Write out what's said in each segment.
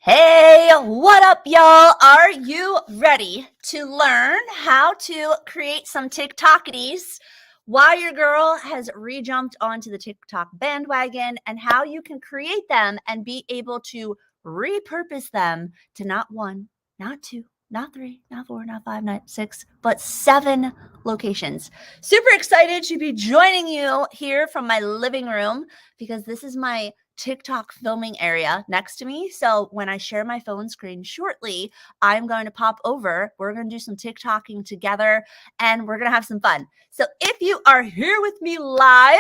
Hey, what up, y'all? Are you ready to learn how to create some TikTokities while your girl has re-jumped onto the TikTok bandwagon, and how you can create them and be able to repurpose them to not one, not two, not three, not four, not five, not six, but 7 locations. Super excited to be joining you here from my living room because this is my TikTok filming area next to me. So when I share my phone screen shortly, I'm going to pop over. We're going to do some TikToking together and we're going to have some fun. So if you are here with me live,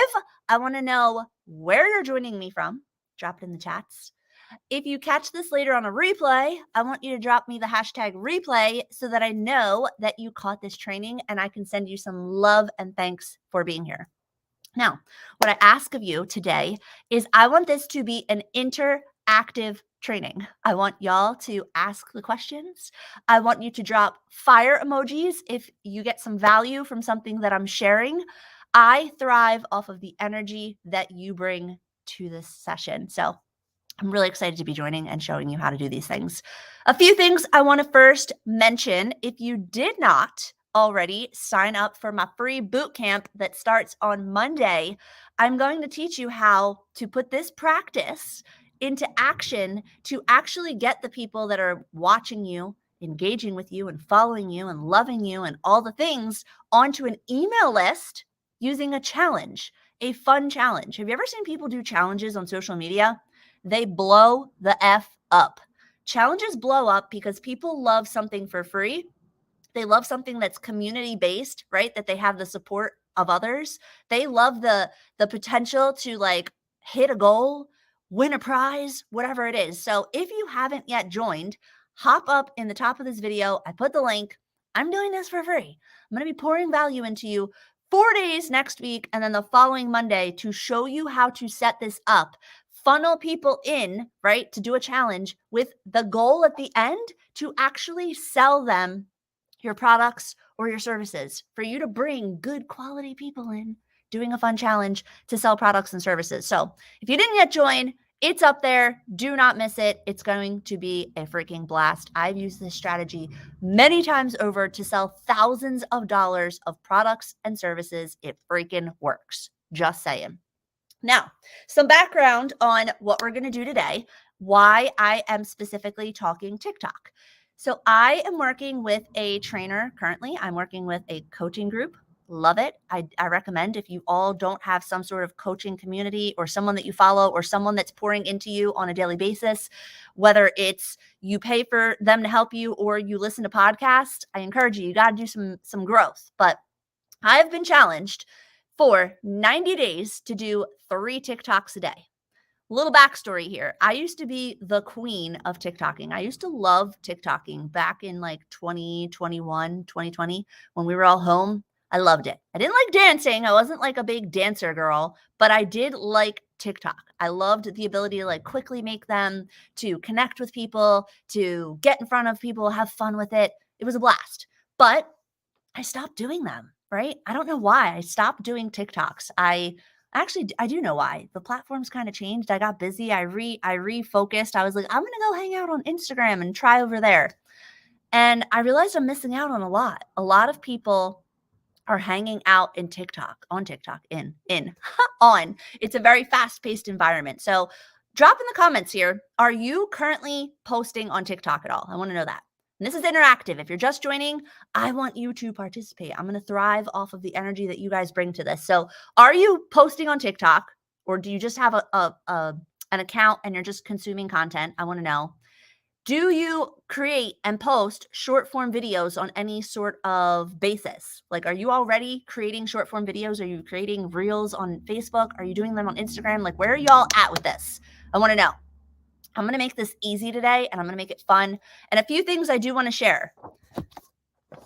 I want to know where you're joining me from. Drop it in the chats. If you catch this later on a replay, I want you to drop me the hashtag replay so that I know that you caught this training and I can send you some love and thanks for being here. Now, what I ask of you today is I want this to be an interactive training. I want y'all to ask the questions. I want you to drop fire emojis if you get some value from something that I'm sharing. I thrive off of the energy that you bring to this session. So I'm really excited to be joining and showing you how to do these things. A few things I want to first mention. If you did not already sign up for my free boot camp that starts on Monday, I'm going to teach you how to put this practice into action to actually get the people that are watching you, engaging with you and following you and loving you and all the things onto an email list using a challenge, a fun challenge. Have you ever seen people do challenges on social media? They blow the F up. Challenges blow up because people love something for free. They love something that's community based, right? That they have the support of others. They love the potential to like hit a goal, win a prize, whatever it is. So if you haven't yet joined, hop up in the top of this video. I put the link. I'm doing this for free. I'm going to be pouring value into you 4 days next week and then the following Monday to show you how to set this up, funnel people in, right, to do a challenge with the goal at the end to actually sell them your products or your services, for you to bring good quality people in doing a fun challenge to sell products and services. So if you didn't yet join, it's up there. Do not miss it. It's going to be a freaking blast. I've used this strategy many times over to sell thousands of dollars of products and services. It freaking works. Just saying. Now, some background on what we're going to do today, why I am specifically talking TikTok. So I am working with a trainer currently. I'm working with a coaching group. Love it. I recommend, if you all don't have some sort of coaching community or someone that you follow or someone that's pouring into you on a daily basis, whether it's you pay for them to help you or you listen to podcasts, I encourage you got to do some growth. But I've been challenged for 90 days to do 3 TikToks a day. Little backstory here. I used to be the queen of TikToking. I used to love TikToking back in like 2021, 2020, when we were all home. I loved it. I didn't like dancing. I wasn't like a big dancer girl, but I did like TikTok. I loved the ability to like quickly make them, to connect with people, to get in front of people, have fun with it. It was a blast. But I stopped doing them, right? I don't know why I stopped doing TikToks. I do know why. The platform's kind of changed. I got busy. I refocused. I was like, I'm going to go hang out on Instagram and try over there. And I realized I'm missing out on a lot. A lot of people are hanging out in TikTok, on TikTok, on. It's a very fast-paced environment. So drop in the comments here. Are you currently posting on TikTok at all? I want to know that. And this is interactive. If you're just joining, I want you to participate. I'm going to thrive off of the energy that you guys bring to this. So are you posting on TikTok, or do you just have an account and you're just consuming content? I want to know. Do you create and post short form videos on any sort of basis? Like, are you already creating short form videos? Are you creating reels on Facebook? Are you doing them on Instagram? Like, where are y'all at with this? I want to know. I'm going to make this easy today and I'm going to make it fun. And a few things I do want to share.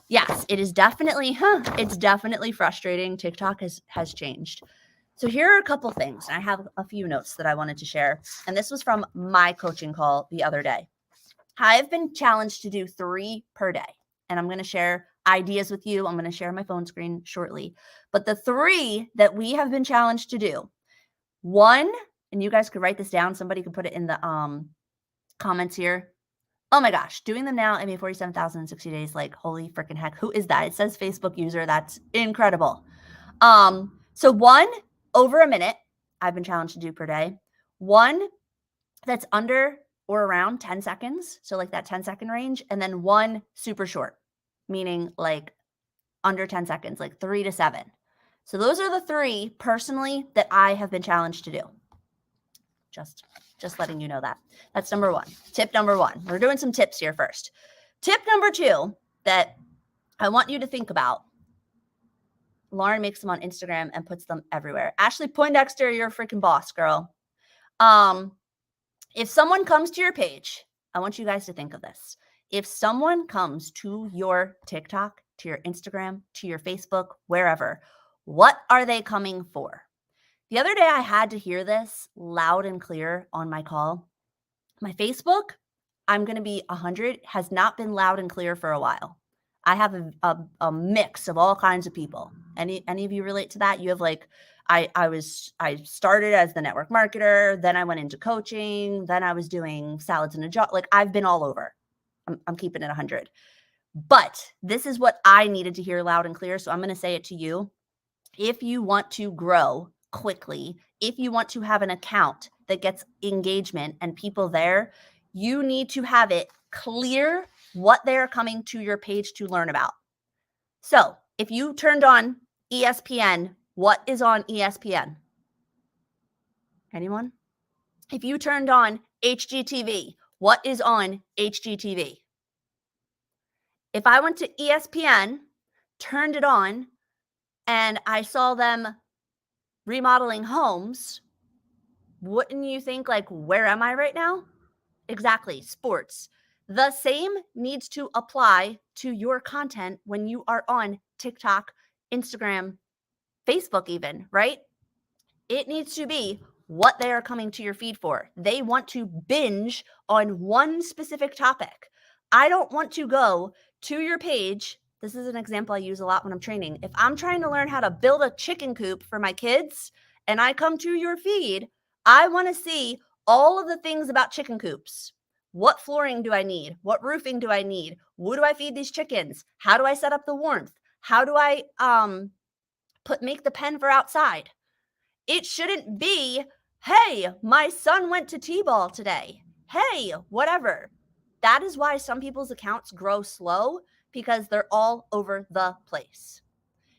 Yes, it is definitely, it's definitely frustrating. TikTok has changed. So here are a couple things. And I have a few notes that I wanted to share. And this was from my coaching call the other day. I've been challenged to do 3 per day, and I'm going to share ideas with you. I'm going to share my phone screen shortly. But the 3 that we have been challenged to do, 1, and you guys could write this down. Somebody could put it in the comments here. Oh my gosh, doing them now, I made 47,000 in 60 days. Like, holy freaking heck. Who is that? It says Facebook user. That's incredible. So one over a minute I've been challenged to do per day. One that's under or around 10 seconds. So like that 10-second range. And then one super short, meaning like under 10 seconds, like 3 to 7. So those are the 3 personally that I have been challenged to do. Just letting you know that. That's number 1. Tip number 1. We're doing some tips here first. Tip number 2 that I want you to think about. Lauren makes them on Instagram and puts them everywhere. Ashley Poindexter, you're a freaking boss, girl. If someone comes to your page, I want you guys to think of this. If someone comes to your TikTok, to your Instagram, to your Facebook, wherever, what are they coming for? The other day, I had to hear this loud and clear on my call. My Facebook, I'm going to be 100, has not been loud and clear for a while. I have a mix of all kinds of people. Any of you relate to that? You have like, I started as the network marketer, then I went into coaching, then I was doing salads in a jar. Like I've been all over. I'm keeping it 100. But this is what I needed to hear loud and clear. So I'm going to say it to you. If you want to grow quickly, if you want to have an account that gets engagement and people there, you need to have it clear what they're coming to your page to learn about. So if you turned on ESPN, what is on ESPN? Anyone? If you turned on HGTV, what is on HGTV? If I went to ESPN, turned it on, and I saw them remodeling homes, wouldn't you think like, where am I right now? Exactly, sports. The same needs to apply to your content when you are on TikTok, Instagram, Facebook even, right? It needs to be what they are coming to your feed for. They want to binge on one specific topic. I don't want to go to your page. This is an example I use a lot when I'm training. If I'm trying to learn how to build a chicken coop for my kids and I come to your feed, I want to see all of the things about chicken coops. What flooring do I need? What roofing do I need? What do I feed these chickens? How do I set up the warmth? How do I make the pen for outside? It shouldn't be, hey, my son went to T-ball today. Hey, whatever. That is why some people's accounts grow slow, because they're all over the place.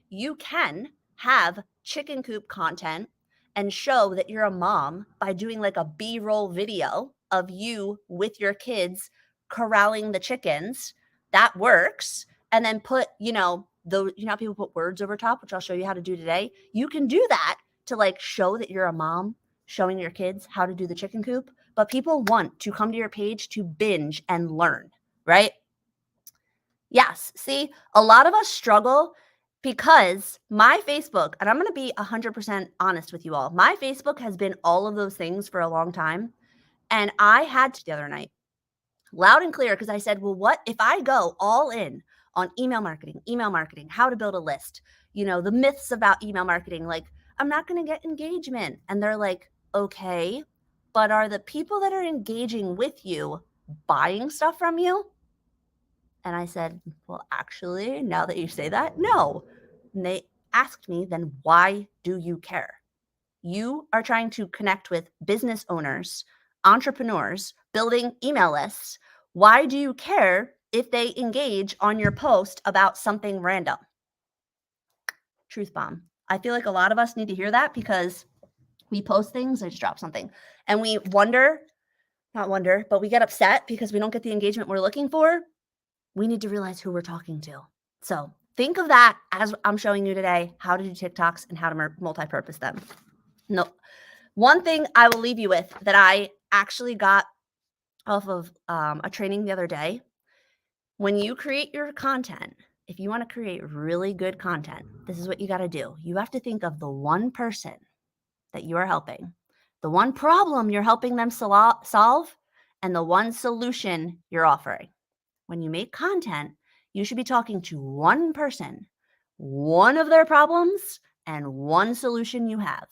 You can have chicken coop content and show that you're a mom by doing like a B-roll video of you with your kids corralling the chickens. That works. And then put, how people put words over top, which I'll show you how to do today. You can do that to like show that you're a mom showing your kids how to do the chicken coop. But people want to come to your page to binge and learn, right? Yes. See, a lot of us struggle because my Facebook, and I'm going to be 100% honest with you all, my Facebook has been all of those things for a long time. And I had to the other night, loud and clear, because I said, well, what if I go all in on email marketing, how to build a list, the myths about email marketing, like I'm not going to get engagement. And they're like, okay, but are the people that are engaging with you buying stuff from you? And I said, well, actually, now that you say that, no. And they asked me, then why do you care? You are trying to connect with business owners, entrepreneurs, building email lists. Why do you care if they engage on your post about something random? Truth bomb. I feel like a lot of us need to hear that because we post things, I just dropped something, and we but we get upset because we don't get the engagement we're looking for. We need to realize who we're talking to. So think of that as I'm showing you today, how to do TikToks and how to multi-purpose them. No, one thing I will leave you with that I actually got off of a training the other day. When you create your content, if you want to create really good content, this is what you got to do. You have to think of the one person that you are helping, the one problem you're helping them solve, and the one solution you're offering. When you make content, you should be talking to one person, one of their problems, and one solution you have.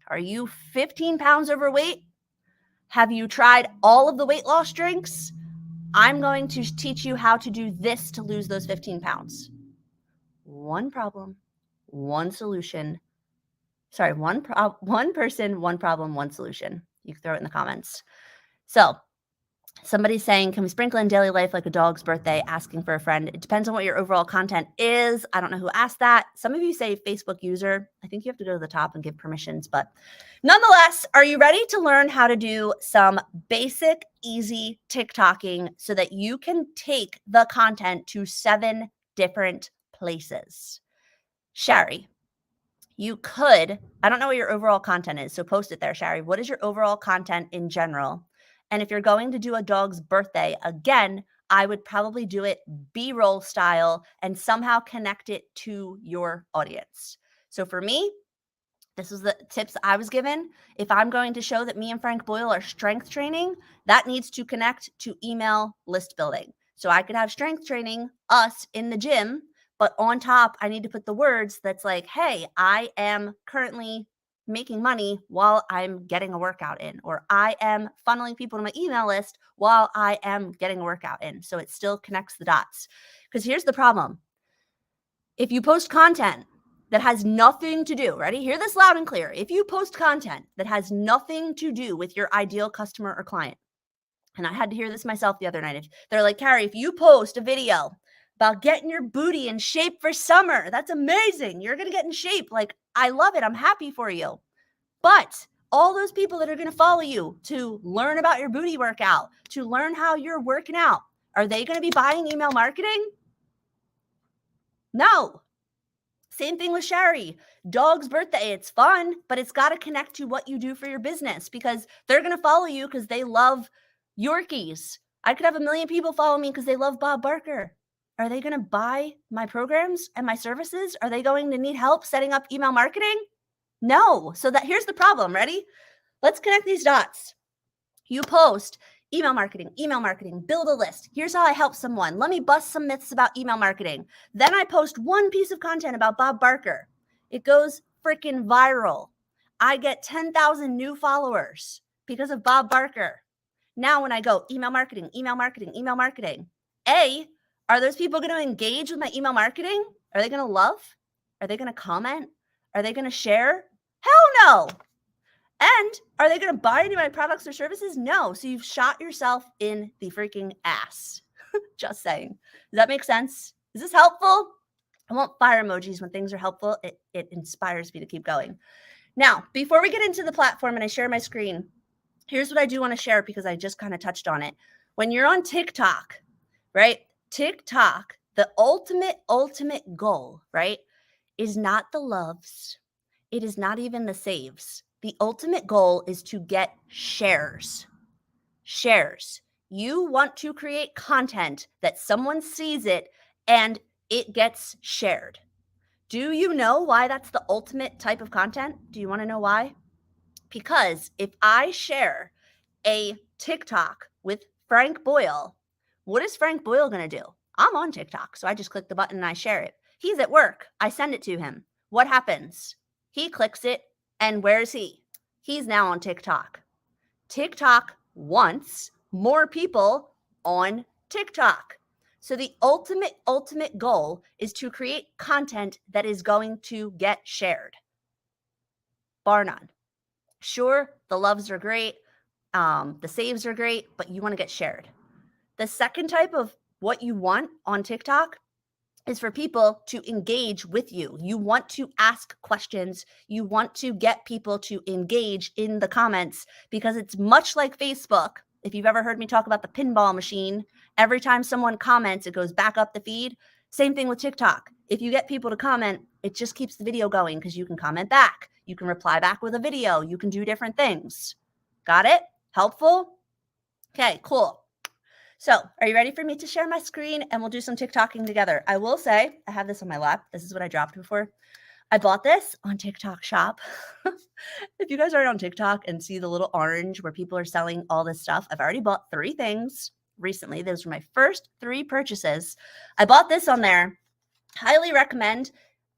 Are you 15 pounds overweight? Have you tried all of the weight loss drinks? I'm going to teach you how to do this to lose those 15 pounds. One problem, one solution. Sorry, one person, one problem, one solution. You can throw it in the comments. So somebody's saying, can we sprinkle in daily life like a dog's birthday, asking for a friend? It depends on what your overall content is. I don't know who asked that. Some of you say Facebook user. I think you have to go to the top and give permissions. But nonetheless, are you ready to learn how to do some basic, easy TikToking so that you can take the content to 7 different places? Shari, you could, I don't know what your overall content is, so post it there, Shari. What is your overall content in general? And if you're going to do a dog's birthday, again, I would probably do it B-roll style and somehow connect it to your audience. So for me, this is the tips I was given. If I'm going to show that me and Frank Boyle are strength training, that needs to connect to email list building. So I could have strength training, us in the gym, but on top, I need to put the words that's like, hey, I am currently making money while I'm getting a workout in, or I am funneling people to my email list while I am getting a workout in. So it still connects the dots. Because here's the problem. If you post content that has nothing to do, ready? Hear this loud and clear. If you post content that has nothing to do with your ideal customer or client, and I had to hear this myself the other night. They're like, Carrie, if you post a video about getting your booty in shape for summer, that's amazing. You're going to get in shape. Like, I love it. I'm happy for you. But all those people that are going to follow you to learn about your booty workout, to learn how you're working out, are they going to be buying email marketing? No. Same thing with Shari. Dog's birthday, it's fun, but it's got to connect to what you do for your business because they're going to follow you because they love Yorkies. I could have 1 million people follow me because they love Bob Barker. Are they going to buy my programs and my services? Are they going to need help setting up email marketing? No. So here's the problem. Ready? Let's connect these dots. You post email marketing, build a list. Here's how I help someone. Let me bust some myths about email marketing. Then I post one piece of content about Bob Barker. It goes freaking viral. I get 10,000 new followers because of Bob Barker. Now when I go email marketing, A, are those people going to engage with my email marketing? Are they going to love? Are they going to comment? Are they going to share? Hell no. And are they going to buy any of my products or services? No. So you've shot yourself in the freaking ass. Just saying. Does that make sense? Is this helpful? I want fire emojis when things are helpful. It inspires me to keep going. Now, before we get into the platform and I share my screen, here's what I do want to share because I just kind of touched on it. When you're on TikTok, right? TikTok, the ultimate goal, right, is not the loves. It is not even the saves. The ultimate goal is to get shares. Shares. You want to create content that someone sees it and it gets shared. Do you know why that's the ultimate type of content? Do you want to know why? Because if I share a TikTok with Frank Boyle, what is Frank Boyle going to do? I'm on TikTok, so I just click the button and I share it. He's at work. I send it to him. What happens? He clicks it, and where is he? He's now on TikTok. TikTok wants more people on TikTok. So the ultimate goal is to create content that is going to get shared. Bar none. Sure, the loves are great. The saves are great, but you want to get shared. The second type of what you want on TikTok is for people to engage with you. You want to ask questions. You want to get people to engage in the comments because it's much like Facebook. If you've ever heard me talk about the pinball machine, every time someone comments, it goes back up the feed. Same thing with TikTok. If you get people to comment, it just keeps the video going because you can comment back. You can reply back with a video. You can do different things. Got it? Helpful? Okay, cool. So are you ready for me to share my screen and we'll do some TikToking together? I will say, I have this on my lap. This is what I dropped before. I bought this on TikTok Shop. If you guys are on TikTok and see the little orange where people are selling all this stuff, I've already bought 3 things recently. Those were my first 3 purchases. I bought this on there. Highly recommend.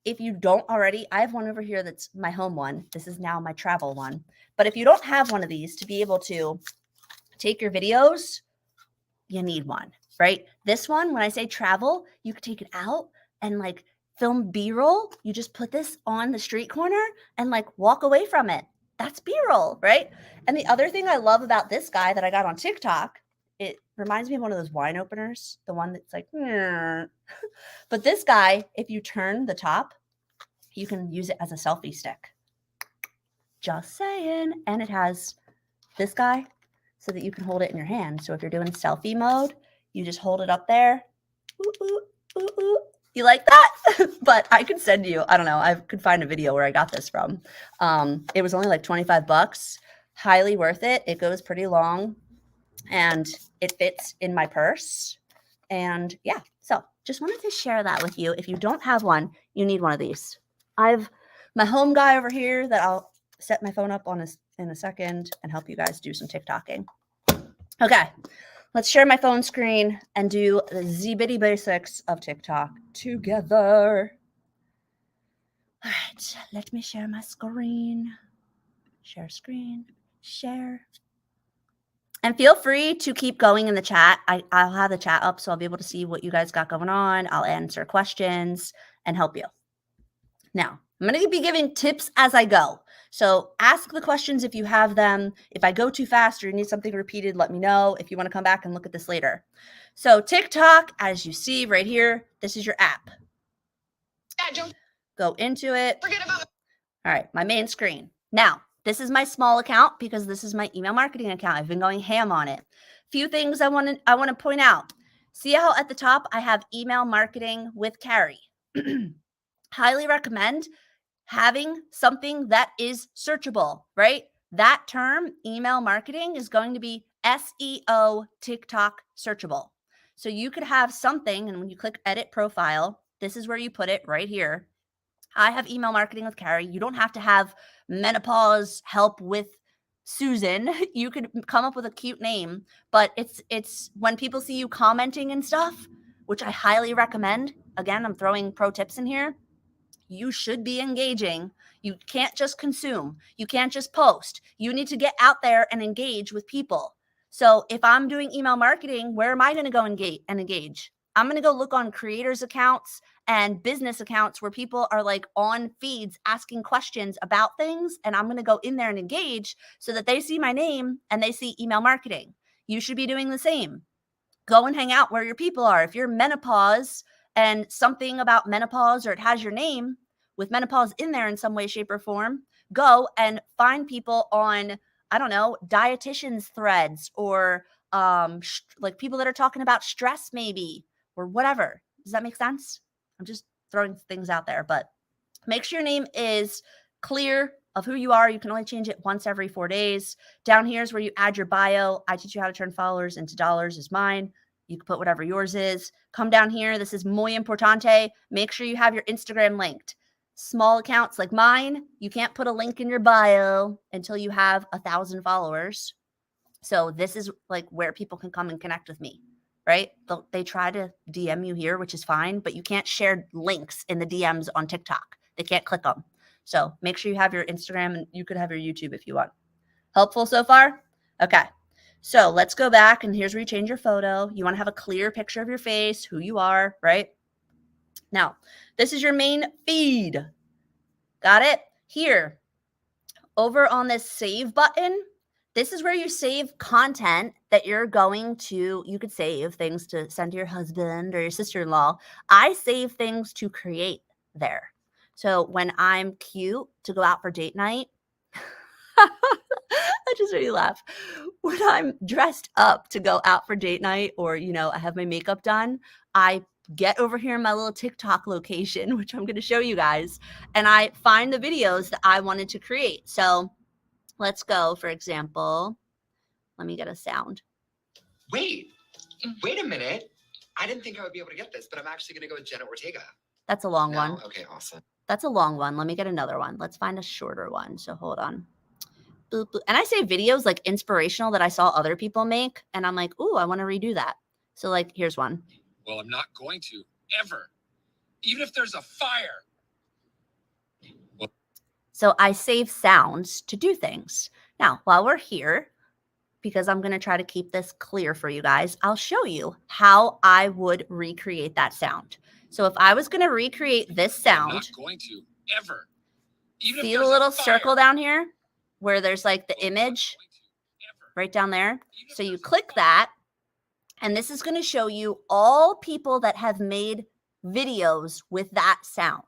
If you don't already, I have one over here that's my home one. This is now my travel one. But if you don't have one of these, to be able to take your videos, you need one, right? This one, when I say travel, you could take it out and like film B-roll. You just put this on the street corner and like walk away from it. That's B-roll, right? And the other thing I love about this guy that I got on TikTok, it reminds me of one of those wine openers, the one that's like, but this guy, if you turn the top, you can use it as a selfie stick. Just saying. And it has this guy so that you can hold it in your hand. So if you're doing selfie mode, you just hold it up there. Ooh, ooh, ooh, ooh. You like that? But I could send you, I don't know, I could find a video where I got this from. It was only like 25 bucks. Highly worth it. It goes pretty long and it fits in my purse. And yeah, so just wanted to share that with you. If you don't have one, you need one of these. I've my home guy over here that I'll set my phone up on in a second and help you guys do some TikToking. Okay, let's share my phone screen and do the zibity basics of TikTok together. All right, let me share my screen. Share screen, share. And feel free to keep going in the chat. I'll have the chat up so I'll be able to see what you guys got going on. I'll answer questions and help you. Now, I'm going to be giving tips as I go. So ask the questions if you have them. If I go too fast or you need something repeated, let me know if you want to come back and look at this later. So TikTok, as you see right here, this is your app. Go into it. Forget about it. All right, my main screen. Now, this is my small account because this is my email marketing account. I've been going ham on it. Few things I want to point out. See how at the top I have email marketing with Carrie. Highly recommend having something that is searchable, right? That term, email marketing, is going to be SEO TikTok searchable. So you could have something, and when you click edit profile, this is where you put it right here. I have email marketing with Carrie. You don't have to have menopause help with Susan. You could come up with a cute name, but it's when people see you commenting and stuff, which I highly recommend. Again, I'm throwing pro tips in here. You should be engaging. You can't just consume. You can't just post. You need to get out there and engage with people. So if I'm doing email marketing, where am I going to go engage? I'm going to go look on creators accounts and business accounts where people are like on feeds asking questions about things. And I'm going to go in there and engage so that they see my name and they see email marketing. You should be doing the same. Go and hang out where your people are. If you're menopause and something about menopause or it has your name with menopause in there in some way, shape, or form, go and find people on, I don't know, dietitians threads or like people that are talking about stress maybe or whatever. Does that make sense? I'm just throwing things out there, but make sure your name is clear of who you are. You can only change it once every 4 days. Down here is where you add your bio. I teach you how to turn followers into dollars is mine. You can put whatever yours is. Come down here. This is muy importante. Make sure you have your Instagram linked. Small accounts like mine, you can't put a link in your bio until you have 1,000 followers. So this is like where people can come and connect with me, right? They try to DM you here, which is fine, but you can't share links in the DMs on TikTok. They can't click them. So make sure you have your Instagram and you could have your YouTube if you want. Helpful so far? Okay. So let's go back and here's where you change your photo. You want to have a clear picture of your face, who you are, right? Now, this is your main feed. Got it? Here, over on this save button, this is where you save content that you're going to, you could save things to send to your husband or your sister-in-law. I save things to create there. So when I'm cute to go out for date night, that just made me laugh. When I'm dressed up to go out for date night or, you know, I have my makeup done, I get over here in my little TikTok location, which I'm going to show you guys, and I find the videos that I wanted to create. So let's go, for example, let me get a sound. Wait a minute. I didn't think I would be able to get this, but I'm actually going to go with Jenna Ortega. That's a long one. Okay, awesome. That's a long one. Let me get another one. Let's find a shorter one. So hold on. Boop, boop. And I say videos like inspirational that I saw other people make. And I'm like, ooh, I want to redo that. So like, here's one. Well, I'm not going to, ever. Even if there's a fire. So I save sounds to do things. Now, while we're here, because I'm going to try to keep this clear for you guys, I'll show you how I would recreate that sound. So if I was going to recreate this sound, I'm not going to ever. Even see if the there's little a fire, circle down here where there's like the I'm not image going to ever. right down there? Even if So you there's a click fire. that, and this is going to show you all people that have made videos with that sound.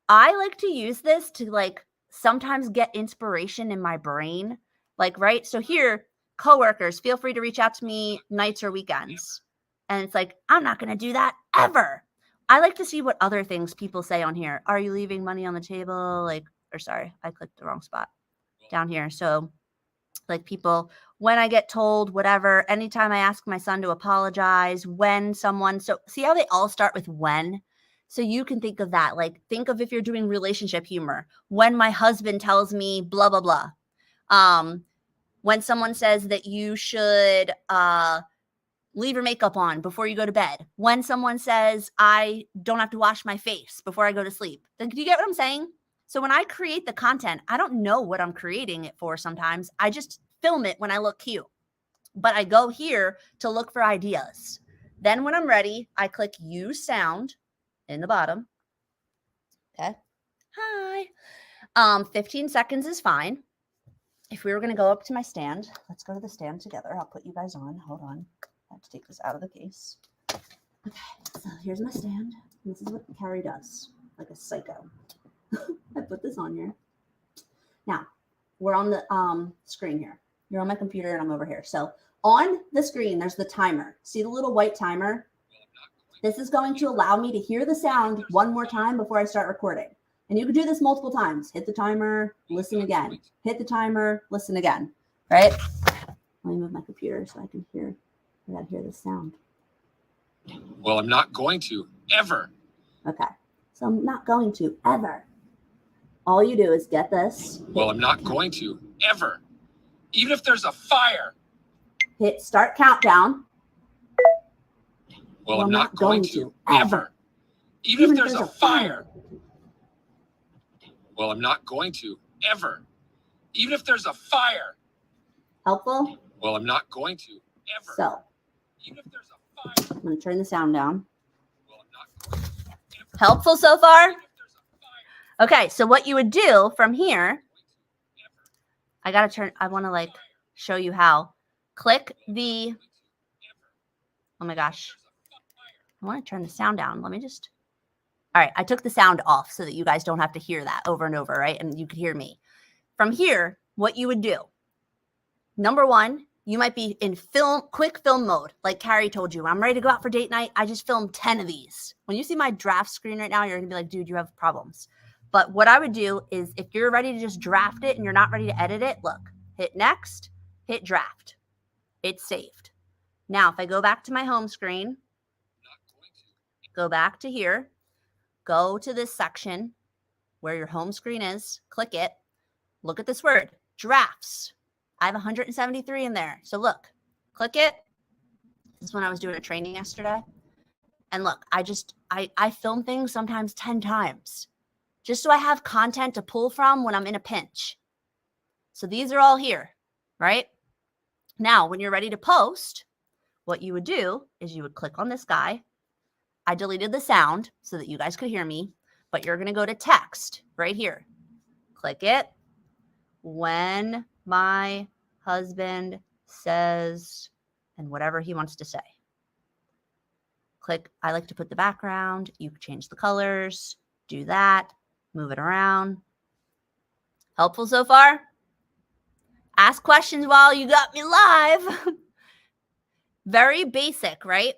I like to use this to like sometimes get inspiration in my brain. Like, right? So here, coworkers, feel free to reach out to me nights or weekends. And it's like, I'm not going to do that ever. I like to see what other things people say on here. Are you leaving money on the table? Like, or sorry, I clicked the wrong spot down here. So like people, when I get told whatever, anytime I ask my son to apologize, when someone, so see how they all start with when? So you can think of that. Like think of if you're doing relationship humor, when my husband tells me blah, blah, blah. When someone says that you should leave your makeup on before you go to bed. When someone says I don't have to wash my face before I go to sleep. Then do you get what I'm saying? So when I create the content, I don't know what I'm creating it for sometimes. I just film it when I look cute. But I go here to look for ideas. Then when I'm ready, I click use sound in the bottom. Okay. Hi. 15 seconds is fine. If we were going to go up to my stand, let's go to the stand together. I'll put you guys on. Hold on. I have to take this out of the case. Okay. So here's my stand. This is what Carrie does, like a psycho. I put this on here. Now, we're on the screen here. You're on my computer and I'm over here. So on the screen, there's the timer. See the little white timer? This is going to allow me to hear the sound one more time before I start recording. And you can do this multiple times. Hit the timer, listen again. Hit the timer, listen again. Right? Let me move my computer so I can hear. I gotta hear the sound. Well, I'm not going to ever. Okay. So I'm not going to ever. All you do is get this. Well, I'm not going to ever. Even if there's a fire. Hit start countdown. Well, I'm not going to ever. Even if there's a fire. Well, I'm not going to ever. Even if there's a fire. Helpful? Well, I'm not going to ever. So Even if there's a fire. I'm going to turn the sound down. Well, I'm not going to ever. Helpful so far? Even if there's a fire. Okay, so what you would do from here, I want to like show you how. Click the, oh my gosh. I want to turn the sound down. Let me just, all right, I took the sound off so that you guys don't have to hear that over and over, right? And you could hear me. From here, what you would do, number one, you might be in quick film mode. Like Carrie told you, I'm ready to go out for date night. I just filmed 10 of these. When you see my draft screen right now, you're gonna be like, dude, you have problems. But what I would do is if you're ready to just draft it and you're not ready to edit it, look, hit next, hit draft. It's saved. Now, if I go back to my home screen, go back to here, go to this section where your home screen is, click it, look at this word, drafts. I have 173 in there. So look, click it. This is when I was doing a training yesterday. And look, I film things sometimes 10 times just so I have content to pull from when I'm in a pinch. So these are all here, right? Now, when you're ready to post, what you would do is you would click on this guy. I deleted the sound so that you guys could hear me, but you're going to go to text right here. Click it. When my husband says, and whatever he wants to say. Click, I like to put the background. You can change the colors, do that, move it around. Helpful so far? Ask questions while you got me live. Very basic, right?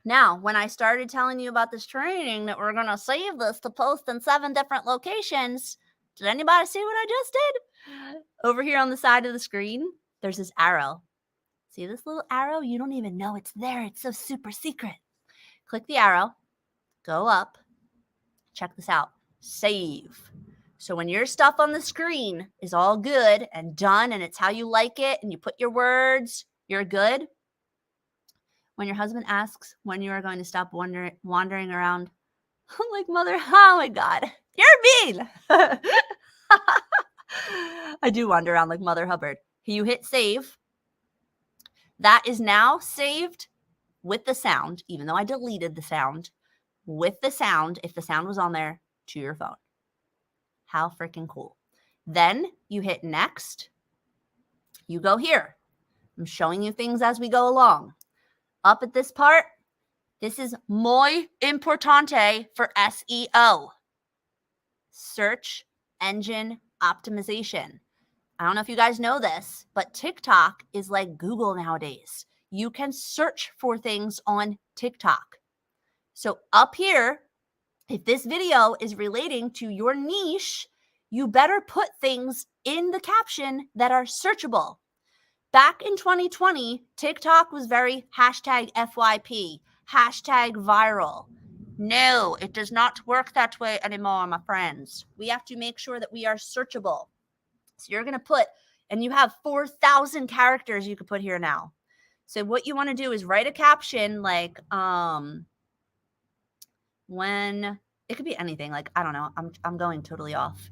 Now, when I started telling you about this training that we're going to save this to post in 7 different locations, did anybody see what I just did? Over here on the side of the screen, there's this arrow. See this little arrow? You don't even know it's there. It's so super secret. Click the arrow, go up, check this out, save. So when your stuff on the screen is all good and done and it's how you like it and you put your words, you're good. When your husband asks when you are going to stop wandering around, I'm like, mother, oh my God, you're mean. I do wander around like Mother Hubbard. You hit save. That is now saved with the sound, even though I deleted the sound, with the sound, if the sound was on there, to your phone. How freaking cool. Then you hit next. You go here. I'm showing you things as we go along. Up at this part, this is muy importante for SEO. Search engine optimization. I don't know if you guys know this, but TikTok is like Google nowadays. You can search for things on TikTok. So up here, if this video is relating to your niche, you better put things in the caption that are searchable. Back in 2020, TikTok was very hashtag FYP, hashtag viral. No, it does not work that way anymore, my friends. We have to make sure that we are searchable. So you're going to put, and you have 4,000 characters you could put here now. So what you want to do is write a caption like, when, it could be anything. Like, I don't know. I'm going totally off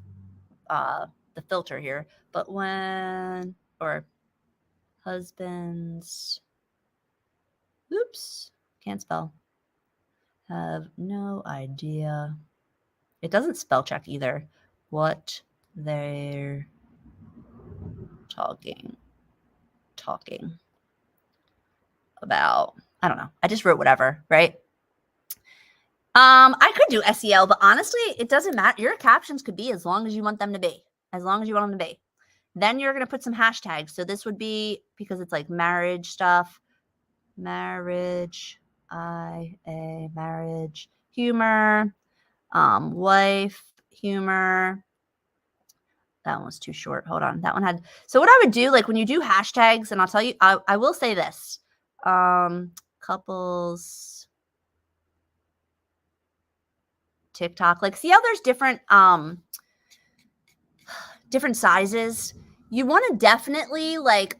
the filter here. But when, or husbands, oops, can't spell. Have no idea. It doesn't spell check either. What they're talking about. I don't know. I just wrote whatever, right? I could do SEO, but honestly, it doesn't matter. Your captions could be as long as you want them to be. As long as you want them to be. Then you're going to put some hashtags. So this would be, because it's like marriage stuff. Marriage, marriage, humor, wife, humor. That one was too short. Hold on. That one had, so what I would do, like when you do hashtags, and I'll tell you, I will say this, couples, TikTok, like see how there's different sizes. You want to definitely like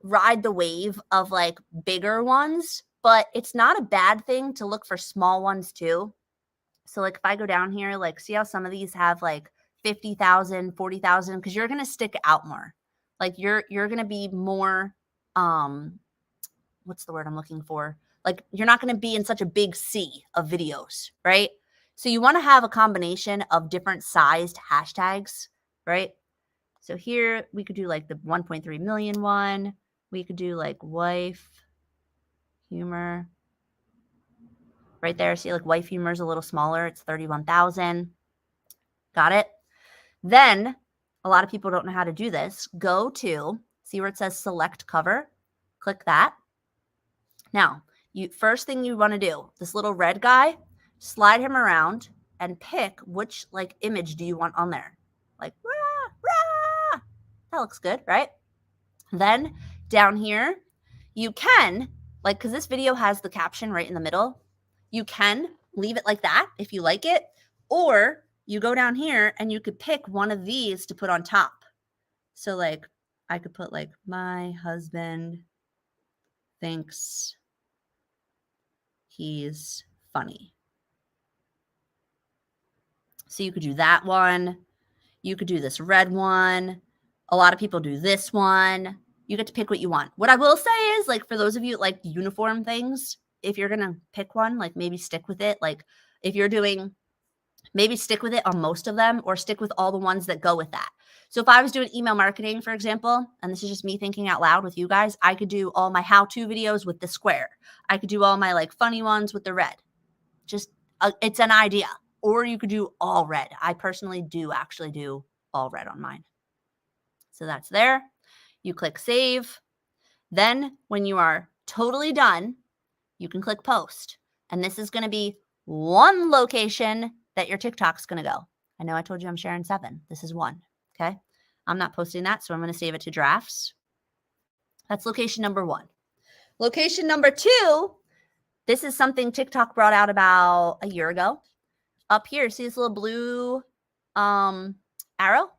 ride the wave of like bigger ones, but it's not a bad thing to look for small ones too. So like if I go down here, like see how some of these have like 50,000, 40,000, because you're going to stick out more. Like you're going to be more, what's the word I'm looking for? Like you're not going to be in such a big sea of videos, right? So you want to have a combination of different sized hashtags, right? So here we could do like the 1.3 million one. We could do like wife, humor. Right there, see like wife humor is a little smaller. It's 31,000. Got it? Then a lot of people don't know how to do this. Go to, see where it says select cover. Click that. Now, first thing you want to do, this little red guy, slide him around and pick which like image do you want on there. Like, rah, rah. That looks good, right? Then down here, you can, like, because this video has the caption right in the middle, you can leave it like that if you like it, or you go down here and you could pick one of these to put on top. So like I could put like my husband thinks he's funny. So you could do that one. You could do this red one. A lot of people do this one. You get to pick what you want. What I will say is, like, for those of you like uniform things, if you're going to pick one, like maybe stick with it. Like if you're doing, maybe stick with it on most of them or stick with all the ones that go with that. So if I was doing email marketing, for example, and this is just me thinking out loud with you guys, I could do all my how-to videos with the square. I could do all my like funny ones with the red. Just, it's an idea. Or you could do all red. I personally do actually do all red on mine. So that's there. You click save. Then when you are totally done, you can click post. And this is going to be one location that your TikTok's going to go. I know I told you I'm sharing 7. This is 1. Okay. I'm not posting that, so I'm going to save it to drafts. That's location number 1. Location number 2, this is something TikTok brought out about a year ago. Up here, see this little blue arrow?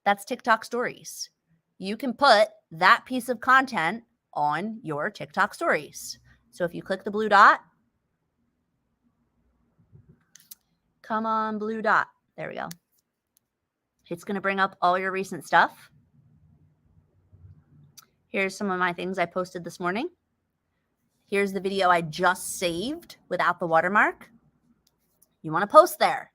That's TikTok stories. You can put that piece of content on your TikTok stories. So if you click the blue dot, come on, blue dot. There we go. It's going to bring up all your recent stuff. Here's some of my things I posted this morning. Here's the video I just saved without the watermark. You want to post there.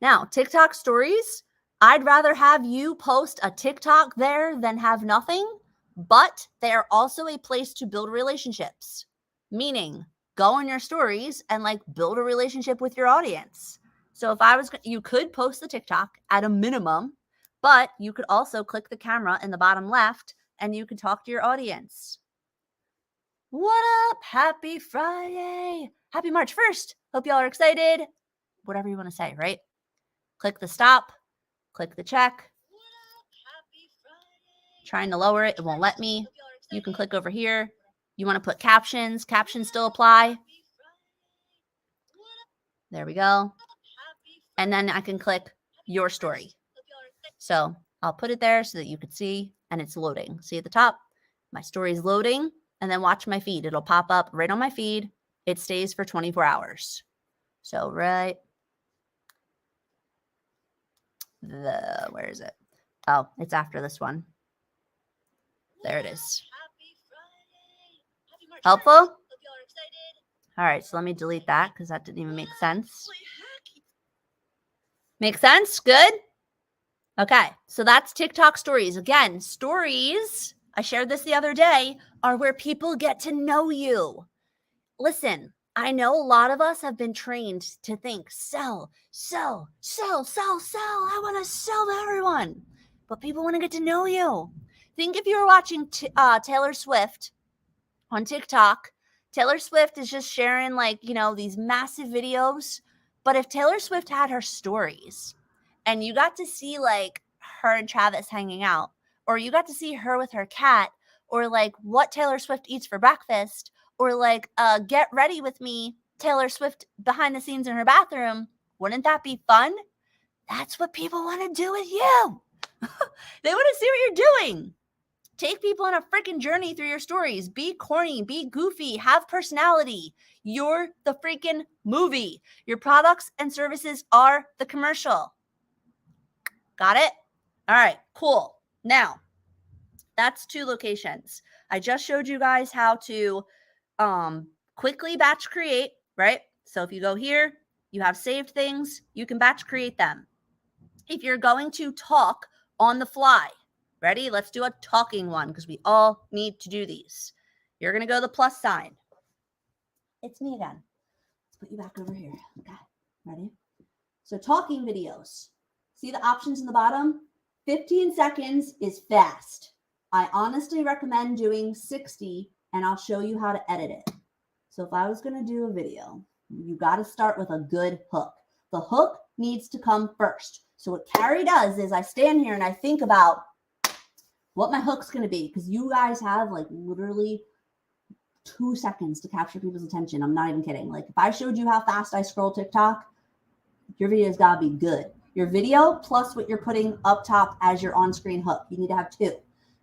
Now, TikTok stories, I'd rather have you post a TikTok there than have nothing, but they are also a place to build relationships. Meaning, go on your stories and like build a relationship with your audience. So if I was, you could post the TikTok at a minimum, but you could also click the camera in the bottom left and you could talk to your audience. What up? Happy Friday. Happy March 1st. Hope y'all are excited. Whatever you want to say, right? Click the stop. Click the check. Trying to lower it. It won't let me. You can click over here. You want to put captions. Captions still apply. There we go. And then I can click your story. So I'll put it there so that you could see, and it's loading. See at the top, my story is loading, and then watch my feed. It'll pop up right on my feed. It stays for 24 hours. So where is it? Oh, it's after this one. There it is. Helpful? All right, so let me delete that because that didn't even make sense. Make sense? Good? Okay, so that's TikTok stories. Again, stories, I shared this the other day, are where people get to know you. Listen, I know a lot of us have been trained to think, sell. I want to sell to everyone. But people want to get to know you. Think if you were watching Taylor Swift on TikTok. Taylor Swift is just sharing these massive videos. But if Taylor Swift had her stories and you got to see her and Travis hanging out, or you got to see her with her cat, or what Taylor Swift eats for breakfast, or get ready with me, Taylor Swift behind the scenes in her bathroom, wouldn't that be fun? That's what people want to do with you. They want to see what you're doing. Take people on a freaking journey through your stories. Be corny, be goofy, have personality. You're the freaking movie. Your products and services are the commercial. Got it? All right, cool. Now, that's 2 locations. I just showed you guys how to quickly batch create, right? So if you go here, you have saved things, you can batch create them. If you're going to talk on the fly, ready? Let's do a talking one because we all need to do these. You're going to go the plus sign. It's me again. Let's put you back over here. Okay, ready? So talking videos. See the options in the bottom? 15 seconds is fast. I honestly recommend doing 60, and I'll show you how to edit it. So if I was going to do a video, you got to start with a good hook. The hook needs to come first. So what Carrie does is I stand here and I think about what my hook's going to be, because you guys have literally 2 seconds to capture people's attention. I'm not even kidding. If I showed you how fast I scroll TikTok, your video's got to be good. Your video plus what you're putting up top as your on-screen hook. You need to have 2.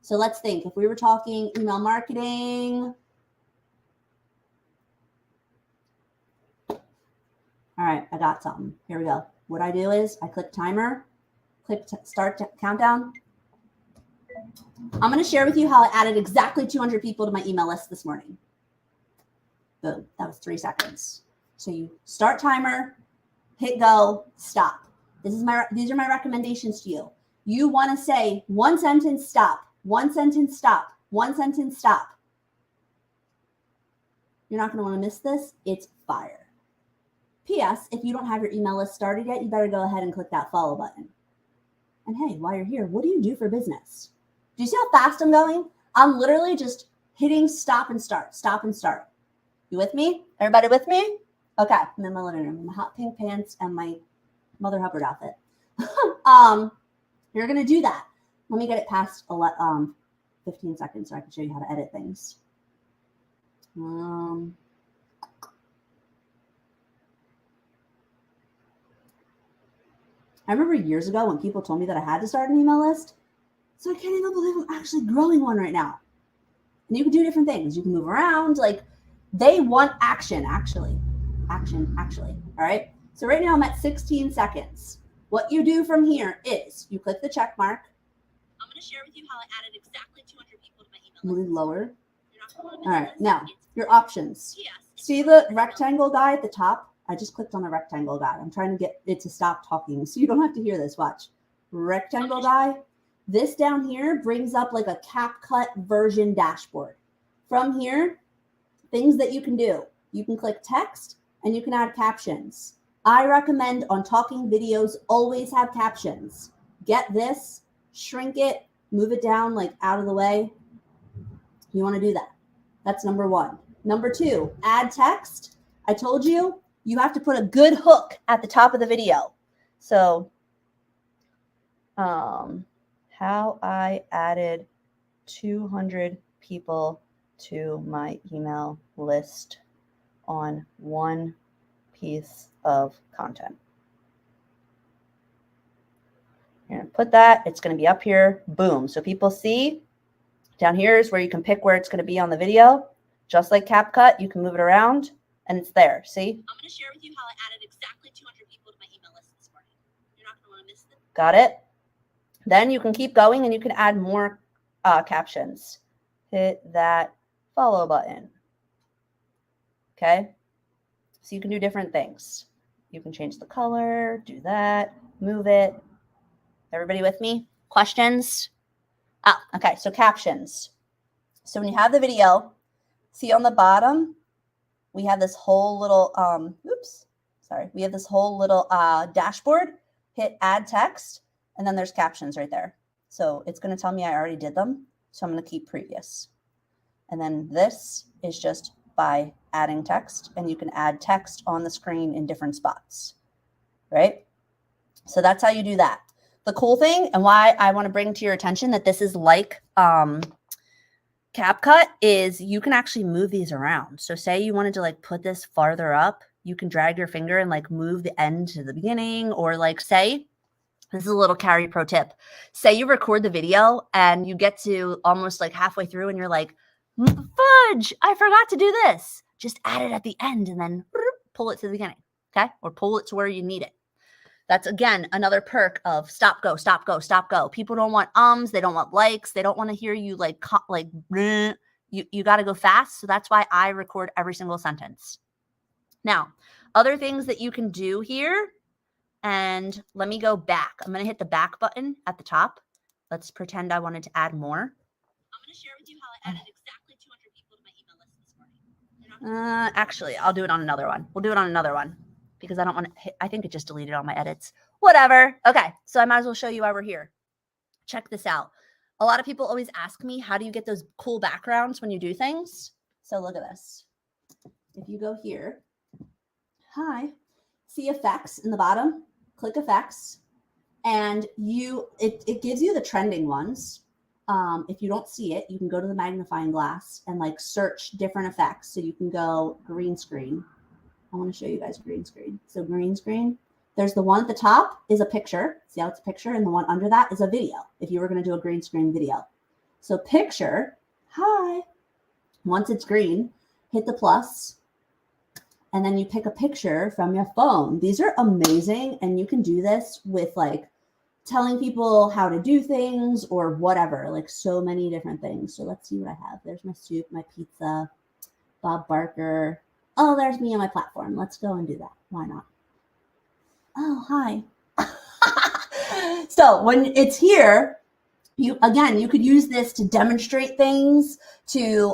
So let's think. If we were talking email marketing. All right, I got something. Here we go. What I do is I click timer, click start countdown. I'm going to share with you how I added exactly 200 people to my email list this morning. Boom. That was 3 seconds. So you start timer, hit go, stop. These are my recommendations to you. You want to say 1 sentence, stop, 1 sentence, stop, 1 sentence, stop. You're not going to want to miss this. It's fire. P.S. If you don't have your email list started yet, you better go ahead and click that follow button. And hey, while you're here, what do you do for business? Do you see how fast I'm going? I'm literally just hitting stop and start, stop and start. You with me? Everybody with me? Okay, I'm in my living room in my hot pink pants and my Mother Hubbard outfit. You're going to do that. Let me get it past 15 seconds so I can show you how to edit things. I remember years ago when people told me that I had to start an email list. So I can't even believe I'm actually growing one right now. And you can do different things. You can move around. They want action, actually. Action. All right. So right now I'm at 16 seconds. What you do from here is you click the check mark. I'm going to share with you how I added exactly 200 people to my email Move lower. All right, now your options. See the rectangle guy at the top? I just clicked on the rectangle guy. I'm trying to get it to stop talking so you don't have to hear this. Watch. Rectangle guy. This down here brings up like a CapCut version dashboard. From here, things that you can do. You can click text and you can add captions. I recommend on talking videos, always have captions. Get this, shrink it, move it down like out of the way. You want to do that. That's number one. Number two, add text. I told you, you have to put a good hook at the top of the video. So, how I added 200 people to my email list on one piece of content. You're going to put that. It's going to be up here. Boom. So people see. Down here is where you can pick where it's going to be on the video. Just like CapCut, you can move it around and it's there. See? I'm going to share with you how I added exactly 200 people to my email list this morning. You're not going to want to miss them. Got it? Then you can keep going and you can add more captions. Hit that follow button. Okay? So you can do different things. You can change the color, do that, move it. Everybody with me? Questions? Oh, okay. So captions. So when you have the video, see on the bottom, we have this whole little, we have this whole little dashboard. Hit add text, and then there's captions right there. So it's going to tell me I already did them. So I'm going to keep previous. And then this is just by adding text, and you can add text on the screen in different spots, right? So that's how you do that. The cool thing and why I want to bring to your attention that this is like CapCut is you can actually move these around. So say you wanted to like put this farther up, you can drag your finger and like move the end to the beginning, or like say, this is a little Carrie pro tip. Say you record the video and you get to almost like halfway through and you're like, fudge, I forgot to do this. Just add it at the end and then pull it to the beginning, okay? Or pull it to where you need it. That's, again, another perk of stop, go, stop, go, stop, go. People don't want ums. They don't want likes. They don't want to hear you you got to go fast. So that's why I record every single sentence. Now, other things that you can do here, and let me go back. I'm going to hit the back button at the top. Let's pretend I wanted to add more. I'm going to share with you how I added exactly 200 people to my email list this morning. Actually, I'll do it on another one. We'll do it on another one because I don't want to hit, I think it just deleted all my edits. Whatever. Okay. So I might as well show you why we're here. Check this out. A lot of people always ask me, how do you get those cool backgrounds when you do things? So look at this. If you go here, hi, see effects in the bottom, click effects, and it gives you the trending ones. If you don't see it, you can go to the magnifying glass and like search different effects. So you can go green screen. I want to show you guys green screen. So green screen, there's the one at the top is a picture. See how it's a picture? And the one under that is a video. If you were going to do a green screen video. So picture, hi, once it's green, hit the plus, and then you pick a picture from your phone. These are amazing. And you can do this with like telling people how to do things or whatever, like so many different things. So let's see what I have. There's my soup, my pizza, Bob Barker. Oh, there's me on my platform. Let's go and do that. Why not? Oh, hi. So when it's here, you could use this to demonstrate things.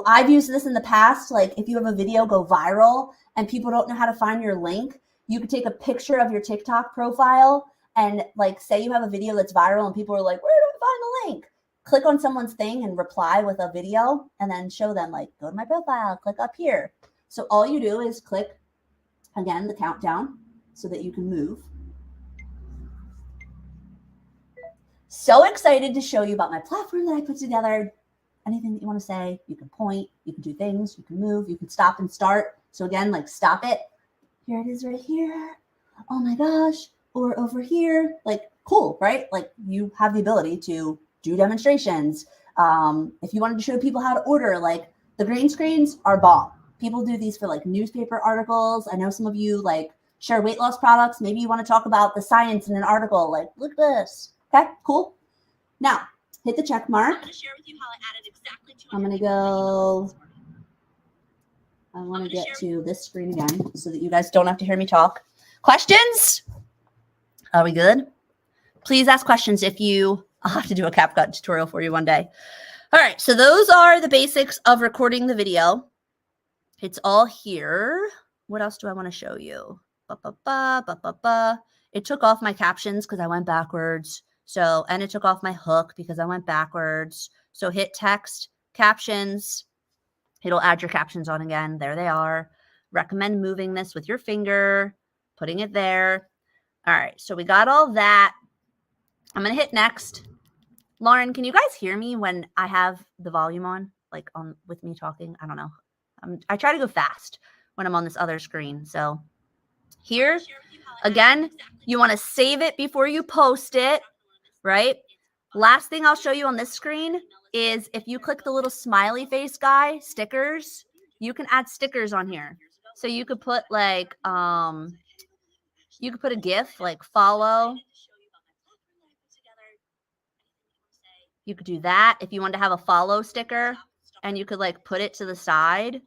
I've used this in the past. Like if you have a video go viral and people don't know how to find your link, you could take a picture of your TikTok profile and like say you have a video that's viral and people are like, where do I find the link? Click on someone's thing and reply with a video and then show them like, go to my profile, click up here. So all you do is click, again, the countdown so that you can move. So excited to show you about my platform that I put together. Anything that you want to say, you can point, you can do things, you can move, you can stop and start. So again, like stop it. Here it is right here. Oh my gosh. Or over here. Like cool, right? Like you have the ability to do demonstrations. If you wanted to show people how to order, like the green screens are bomb. People do these for like newspaper articles. I know some of you like share weight loss products. Maybe you want to talk about the science in an article. Like, look at this. Okay, cool. Now, hit the check mark. I'm going to go, I want to get to this screen again so that you guys don't have to hear me talk. Questions? Are we good? Please ask questions if you, I'll have to do a CapCut tutorial for you one day. All right, so those are the basics of recording the video. It's all here. What else do I want to show you? It took off my captions because I went backwards. So, and it took off my hook because I went backwards. So hit text, captions. It'll add your captions on again. There they are. Recommend moving this with your finger, putting it there. All right, so we got all that. I'm going to hit next. Lauren, can you guys hear me when I have the volume on, like on with me talking? I don't know. I try to go fast when I'm on this other screen. So here, again, you want to save it before you post it, right? Last thing I'll show you on this screen is if you click the little smiley face guy, stickers, you can add stickers on here. So you could put like, you could put a GIF like follow. You could do that if you want to have a follow sticker and you could like put it to the side.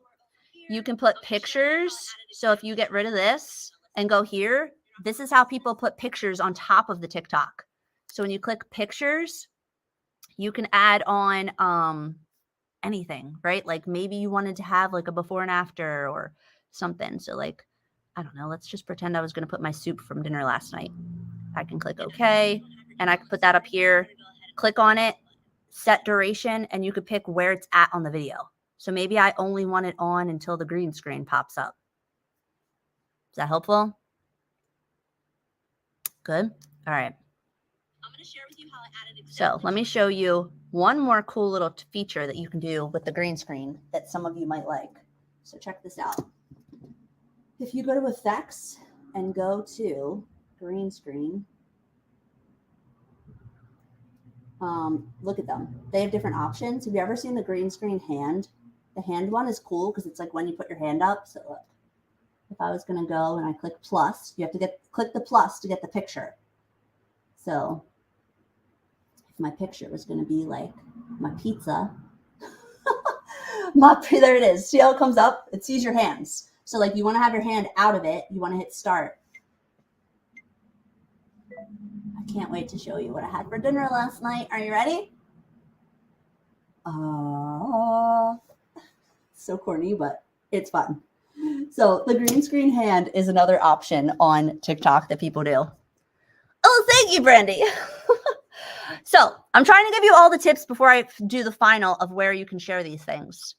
You can put pictures. So if you get rid of this and go here, this is how people put pictures on top of the TikTok. So when you click pictures, you can add on anything, right? Like maybe you wanted to have like a before and after or something. So like, I don't know, let's just pretend I was going to put my soup from dinner last night. I can click OK and I can put that up here, click on it, set duration, and you could pick where it's at on the video. So maybe I only want it on until the green screen pops up. Is that helpful? Good. All right. I'm going to share with you how I added. So let me show you one more cool little feature that you can do with the green screen that some of you might like. So check this out. If you go to effects and go to green screen, look at them. They have different options. Have you ever seen the green screen hand? The hand one is cool because it's like when you put your hand up. So look, if I was going to go and I click plus, you have to click the plus to get the picture. So if my picture was going to be like my pizza, there it is. See how it comes up? It sees your hands. So like you want to have your hand out of it. You want to hit start. I can't wait to show you what I had for dinner last night. Are you ready? So corny, but it's fun. So the green screen hand is another option on TikTok that people do. Oh, thank you, Brandy. So I'm trying to give you all the tips before I do the final of where you can share these things.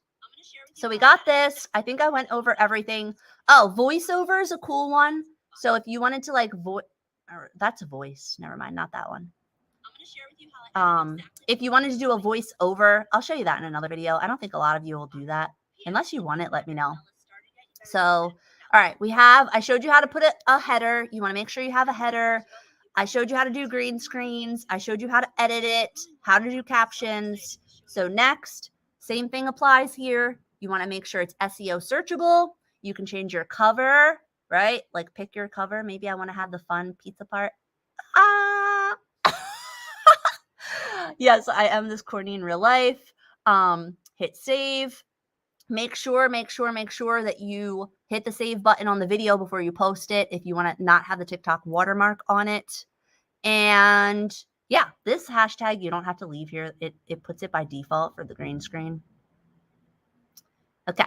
So we got this. I think I went over everything. Oh, voiceover is a cool one. So if you wanted to like that's a voice. Never mind, not that one. If you wanted to do a voiceover, I'll show you that in another video. I don't think a lot of you will do that. Unless you want it, let me know. So, all right, I showed you how to put a header. You want to make sure you have a header. I showed you how to do green screens. I showed you how to edit it, how to do captions. So next, same thing applies here. You want to make sure it's SEO searchable. You can change your cover, right? Like pick your cover. Maybe I want to have the fun pizza part. Yes, I am this corny in real life. Hit save. Make sure that you hit the save button on the video before you post it if you want to not have the TikTok watermark on it. And yeah, this hashtag, you don't have to leave here. It puts it by default for the green screen. Okay,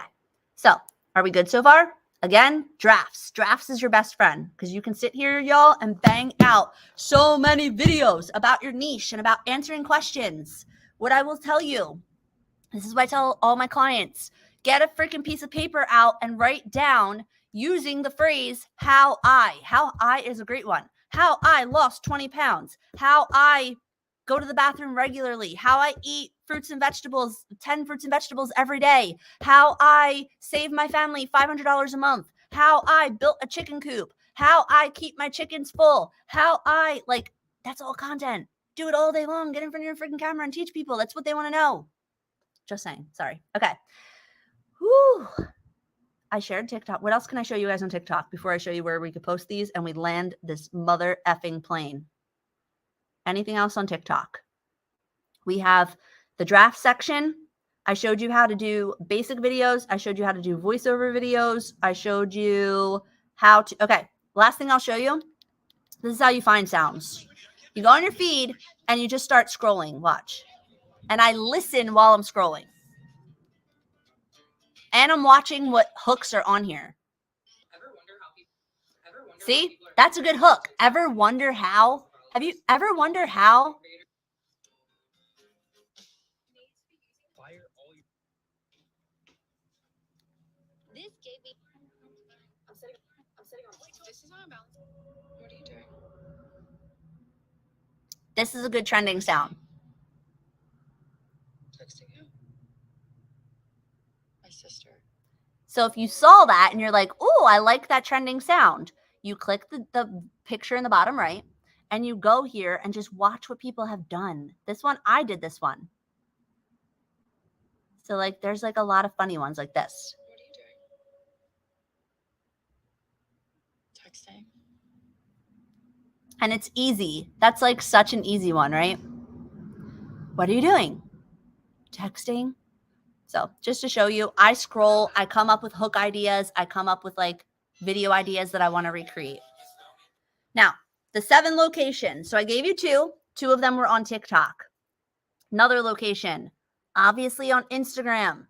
so are we good so far? Again, drafts. Drafts is your best friend because you can sit here, y'all, and bang out so many videos about your niche and about answering questions. What I will tell you, this is what I tell all my clients, get a freaking piece of paper out and write down using the phrase, how I is a great one. How I lost 20 pounds, how I go to the bathroom regularly, how I eat fruits and vegetables, 10 fruits and vegetables every day, how I save my family $500 a month, how I built a chicken coop, how I keep my chickens full, how I, like, that's all content. Do it all day long. Get in front of your freaking camera and teach people. That's what they want to know. Just saying. Sorry. Okay. Whew. I shared TikTok. What else can I show you guys on TikTok before I show you where we could post these and we land this mother effing plane? Anything else on TikTok? We have the draft section. I showed you how to do basic videos. I showed you how to do voiceover videos. I showed you how to, okay, last thing I'll show you. This is how you find sounds. You go on your feed and you just start scrolling. Watch. And I listen while I'm scrolling. And I'm watching what hooks are on here. See, that's a good hook. Ever wonder how? Have you ever wonder how? This gave me. I'm sitting on. This is on balance. What are you doing? This is a good trending sound. Texting who? My sister. So if you saw that and you're like, oh, I like that trending sound, you click the picture in the bottom right and you go here and just watch what people have done. This one, I did this one. So like, there's like a lot of funny ones like this. What are you doing? Texting. And it's easy. That's like such an easy one, right? What are you doing? Texting. So just to show you, I scroll, I come up with hook ideas. I come up with like video ideas that I want to recreate. Now, the 7 locations. So I gave you 2. 2 of them were on TikTok. Another location, obviously on Instagram.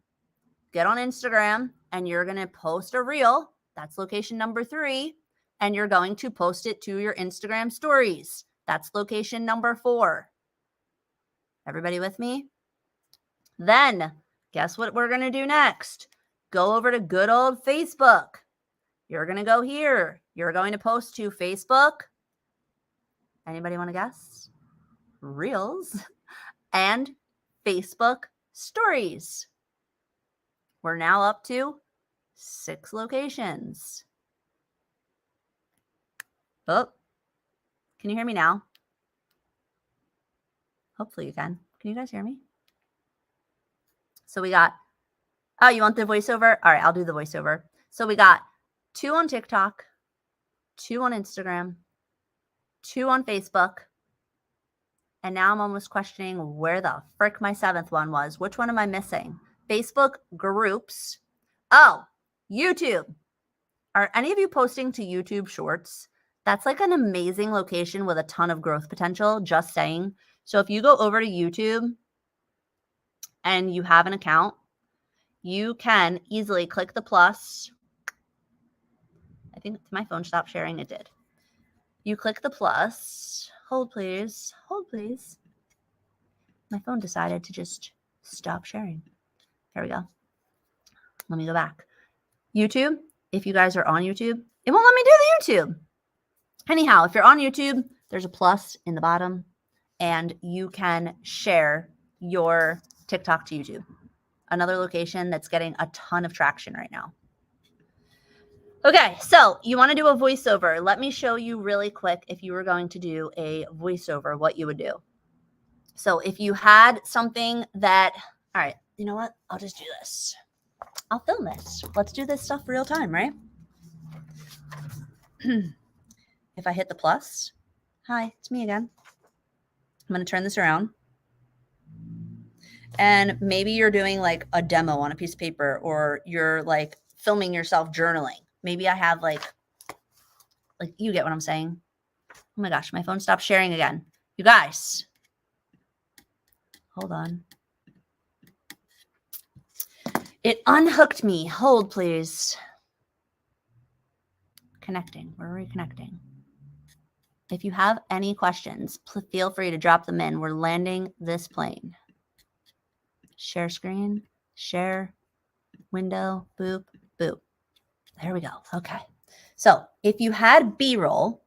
Get on Instagram and you're going to post a reel. That's location number 3. And you're going to post it to your Instagram stories. That's location number 4. Everybody with me? Then, guess what we're going to do next? Go over to good old Facebook. You're going to go here. You're going to post to Facebook. Anybody want to guess? Reels and Facebook stories. We're now up to 6 locations. Oh, can you hear me now? Hopefully you can. Can you guys hear me? So we got, oh, you want the voiceover? All right, I'll do the voiceover. So we got 2 on TikTok, 2 on Instagram, 2 on Facebook. And now I'm almost questioning where the frick my 7th one was. Which one am I missing? Facebook groups. Oh, YouTube. Are any of you posting to YouTube Shorts? That's like an amazing location with a ton of growth potential, just saying. So if you go over to YouTube and you have an account, you can easily click the plus. I think my phone stopped sharing. It did. You click the plus. Hold, please. Hold, please. My phone decided to just stop sharing. There we go. Let me go back. YouTube. If you guys are on YouTube, it won't let me do the YouTube. Anyhow, if you're on YouTube, there's a plus in the bottom and you can share your TikTok to YouTube. Another location that's getting a ton of traction right now. Okay, so you want to do a voiceover. Let me show you really quick if you were going to do a voiceover, what you would do. So if you had something that, all right, you know what? I'll just do this. I'll film this. Let's do this stuff real time, right? If I hit the plus, hi, it's me again. I'm going to turn this around. And maybe you're doing like a demo on a piece of paper or you're like filming yourself journaling. Maybe I have like you get what I'm saying. Oh my gosh, my phone stopped sharing again. You guys, hold on. It unhooked me. Hold, please. Connecting. We're reconnecting. If you have any questions, feel free to drop them in. We're landing this plane. Share screen, share window, boop, boop. There we go. Okay. So if you had B-roll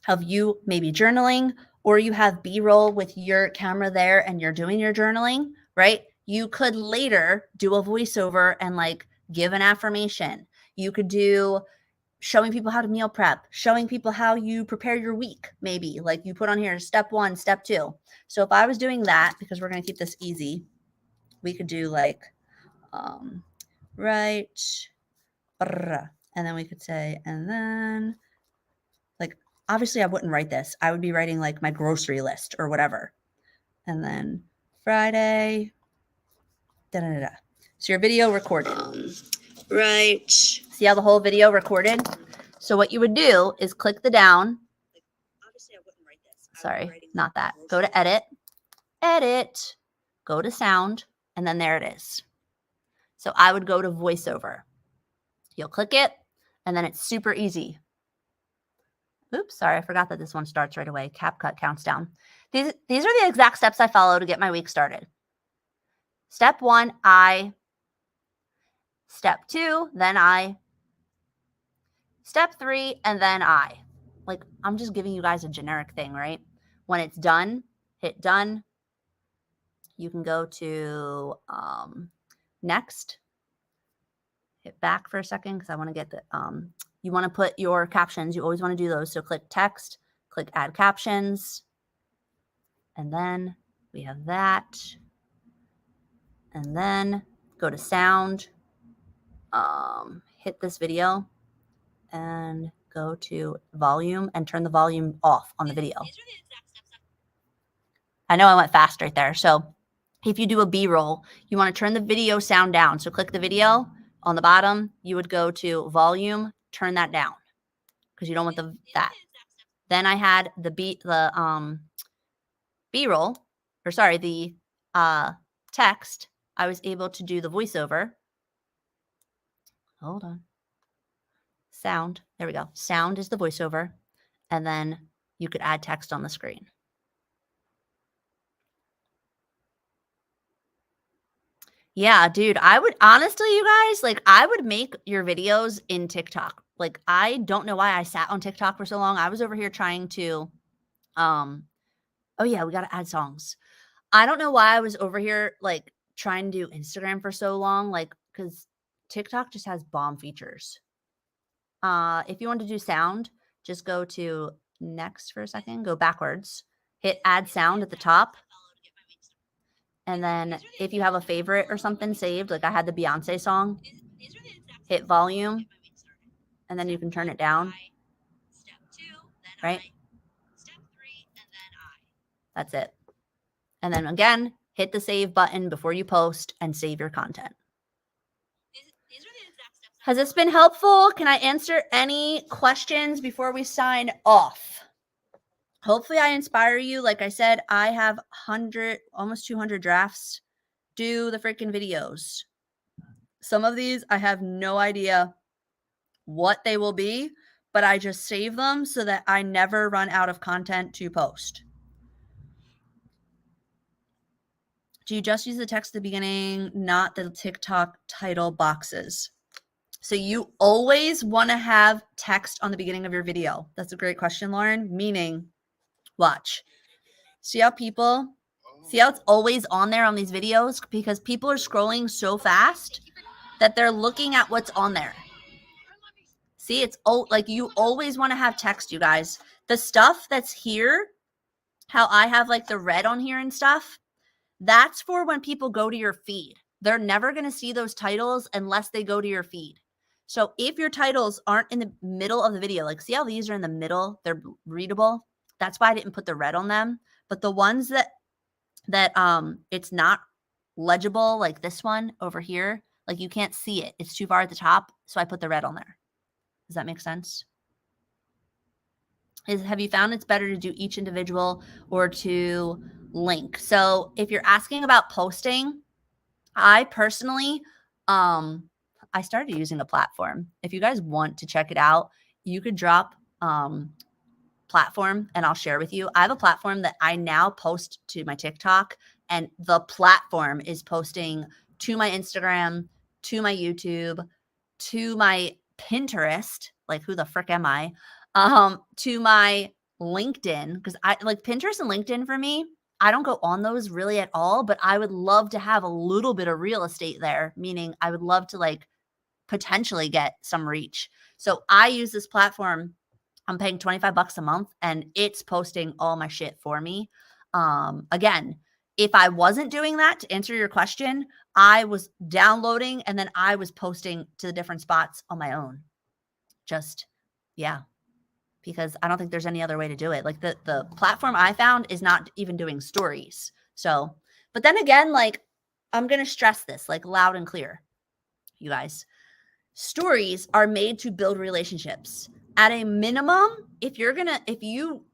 of you maybe journaling, or you have B-roll with your camera there and you're doing your journaling, right? You could later do a voiceover and like give an affirmation. You could do showing people how to meal prep, showing people how you prepare your week, maybe like you put on here step 1, step 2. So if I was doing that, because we're going to keep this easy, we could do like, right, and then we could say, and then like, obviously I wouldn't write this. I would be writing like my grocery list or whatever. And then Friday. Da-da-da-da. So your video recorded. Right. See how the whole video recorded? So what you would do is click the down. Obviously, I wouldn't write this. Sorry, not that. Go to edit, edit, go to sound, and then there it is. So I would go to voiceover. You'll click it, and then it's super easy. Oops, sorry, I forgot that this one starts right away. CapCut counts down. These are the exact steps I follow to get my week started. Step 1, I. Step 2, then I. Step 3, and then I. Like, I'm just giving you guys a generic thing, right? When it's done, hit done. You can go to next. Hit back for a second because I want to get the, you want to put your captions. You always want to do those. So click text, click add captions. And then we have that. And then go to sound. Hit this video and go to volume and turn the volume off on the video. I know I went fast right there. So if you do a B-roll, you want to turn the video sound down. So click the video on the bottom. You would go to volume, turn that down because you don't want that. Then I had the B-roll, or sorry, the text. I was able to do the voiceover. Hold on. Sound. There we go. Sound is the voiceover. And then you could add text on the screen. Yeah, dude, I would honestly, you guys, like I would make your videos in TikTok. Like I don't know why I sat on TikTok for so long. I was over here trying to, oh yeah, we got to add songs. I don't know why I was over here like trying to do Instagram for so long. Like, cause TikTok just has bomb features. If you want to do sound, just go to next for a second, go backwards, hit add sound at the top. And then if you have a favorite or something saved, like I had the Beyonce song, hit volume, and then you can turn it down, right? That's it. And then again, hit the save button before you post and save your content. Has this been helpful? Can I answer any questions before we sign off? Hopefully I inspire you. Like I said, I have almost 200 drafts. Do the freaking videos. Some of these, I have no idea what they will be, but I just save them so that I never run out of content to post. Do you just use the text at the beginning, not the TikTok title boxes? So you always want to have text on the beginning of your video. That's a great question, Lauren. Meaning, watch. See how it's always on there on these videos? Because people are scrolling so fast that they're looking at what's on there. See, it's like you always want to have text, you guys. The stuff that's here, how I have like the red on here and stuff, that's for when people go to your feed. They're never going to see those titles unless they go to your feed. So if your titles aren't in the middle of the video, like see how these are in the middle, they're readable. That's why I didn't put the red on them. But the ones that it's not legible, like this one over here, like you can't see it. It's too far at the top. So I put the red on there. Does that make sense? Have you found it's better to do each individual or to link? So if you're asking about posting, I personally, I started using a platform. If you guys want to check it out, you could drop platform and I'll share with you. I have a platform that I now post to my TikTok, and the platform is posting to my Instagram, to my YouTube, to my Pinterest. Like who the frick am I? To my LinkedIn, because I like Pinterest and LinkedIn for me. I don't go on those really at all, but I would love to have a little bit of real estate there, meaning I would love to like potentially get some reach. So I use this platform. I'm paying $25 a month and it's posting all my shit for me. Again, if I wasn't doing that, to answer your question, I was downloading and then I was posting to the different spots on my own. Just, yeah. Because I don't think there's any other way to do it. Like the platform I found is not even doing stories. So But then again, like, I'm going to stress this like loud and clear, you guys. Stories are made to build relationships. At a minimum, if you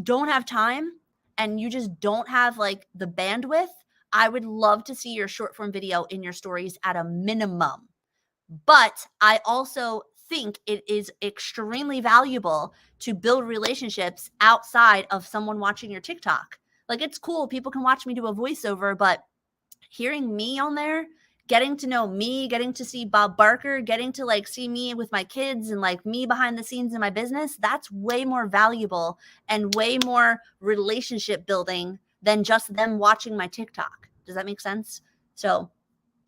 don't have time and you just don't have like the bandwidth, I would love to see your short form video in your stories at a minimum. But I also think it is extremely valuable to build relationships outside of someone watching your TikTok. Like, it's cool. People can watch me do a voiceover, but hearing me on there, getting to know me, getting to see Bob Barker, getting to like see me with my kids and like me behind the scenes in my business, that's way more valuable and way more relationship building than just them watching my TikTok. Does that make sense? So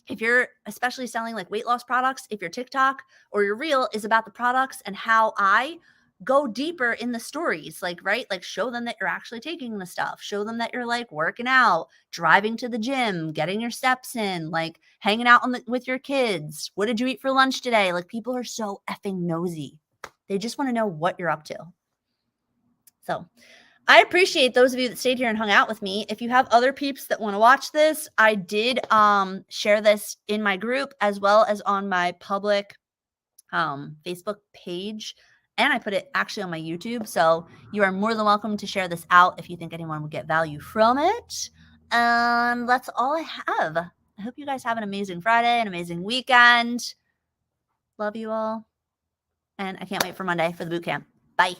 if you're especially selling like weight loss products, if your TikTok or your reel is about the products and how I go deeper in the stories, like, right? Like, show them that you're actually taking the stuff, show them that you're like working out, driving to the gym, getting your steps in, like hanging out with your kids. What did you eat for lunch today? Like, people are so effing nosy. They just want to know what you're up to. So I appreciate those of you that stayed here and hung out with me. If you have other peeps that want to watch this, I did share this in my group as well as on my public Facebook page. And I put it actually on my YouTube. So you are more than welcome to share this out if you think anyone would get value from it. And that's all I have. I hope you guys have an amazing Friday, an amazing weekend. Love you all. And I can't wait for Monday for the boot camp. Bye.